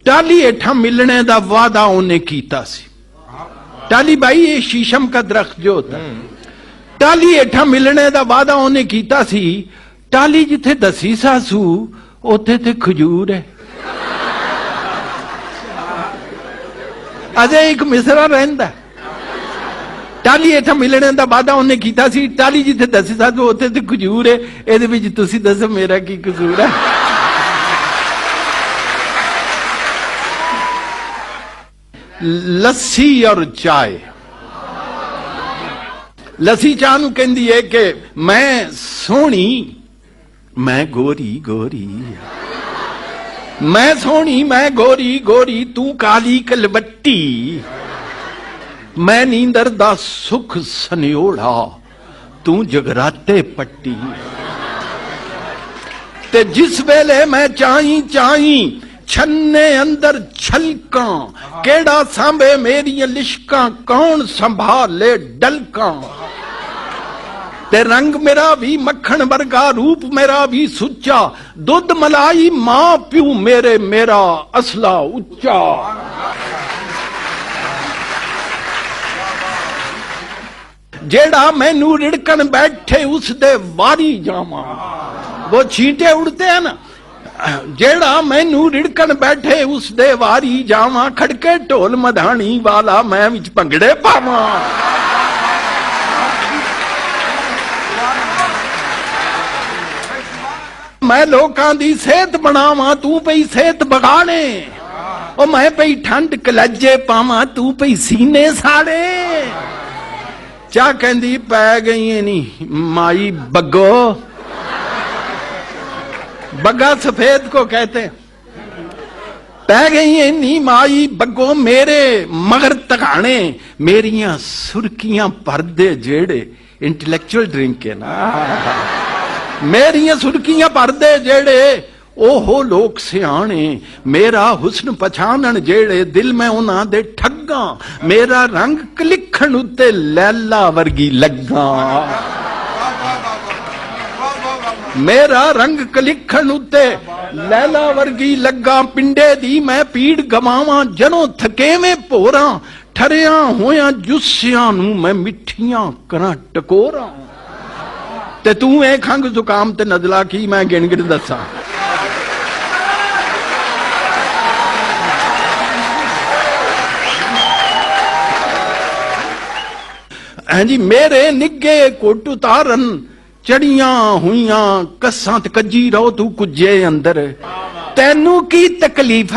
टाली हेठा मिलने का वादा उन्हें कीता सी। टाली भाई ये शीशम का दरख्त जो होता है, टाली हेठा मिलने का वादा उन्हें कीता सी। टाली जिथे दसी सासू उथे ते खजूर है। अजे एक मिसरा रहिंदा, टाली हेठा मिलने का वादा उन्हें कीता सी। टाली जिथे दसी सासू उथे ते खजूर है। इहदे विच तुसीं दसो मेरा की कसूर है? लस्सी और चाय। लस्सी चाह नूं कहंदी है कि मैं सोहनी, मैं गोरी गोरी, मैं सोहनी मैं गोरी गोरी, तू काली कलवट्टी, मैं नींदर दा सुख सनियोड़ा, तू जगराते पट्टी। ते जिस वेले मैं चाही चाही छन्ने अंदर छलकां, केड़ा सांभे मेरियां लिशकां, कौन संभाले डलकां। ते रंग मेरा भी मक्खन वर्गा, रूप मेरा भी सुच्चा, दुध मलाई मां प्यू मेरे, मेरा असला उच्चा। जेड़ा मैनू रिड़कन बैठे उस दे वारी जावा। वो छींटे उड़ते हैं ना, जेड़ा मैनू रिड़कन बैठे उस दे वारी जावा, खड़के ढोल मधानी वाला मैं विच भंगड़े पावा। मैं लोकां दी सेहत बनावा, तू पई सेहत बगाड़े। ओ मैं पई ठंड कलज्जे पावा, तू पई सीने साड़े। चा कहंदी पै गई नी माई बग्गो, बग्गा सफेद को कहते हैं। पै गई नी माई बग्गो मेरे मगर तकाने, मेरियां सुर्खियां भरदे जेड़े। इंटेलेक्चुअल ड्रिंक है ना। मेरियां सुर्खियां भरदे जेड़े ओहो लोग सियाने, मेरा हुस्न पछाणन जेड़े, दिल में उन्हां दे ठग्गा, मेरा रंग कलिखण उत्ते लैला वर्गी लग्गा। मेरा रंग कलिखण उत्ते लैला वर्गी लग्गा, पिंडे दी मैं पीड़ गवावां, जनो थकेवें भोरां, ठरिया होया जुस्सियां नूं मैं मिठियां करां टकोरां। ते तू ए खंघ जुकाम ते नजला की मैं गिण गिण दसां। जी मेरे निगे कोट उतारन, चढ़ियां हुईयां कस्सां ते कज्जी रहो तू कुजे अंदर। तैनू की तकलीफ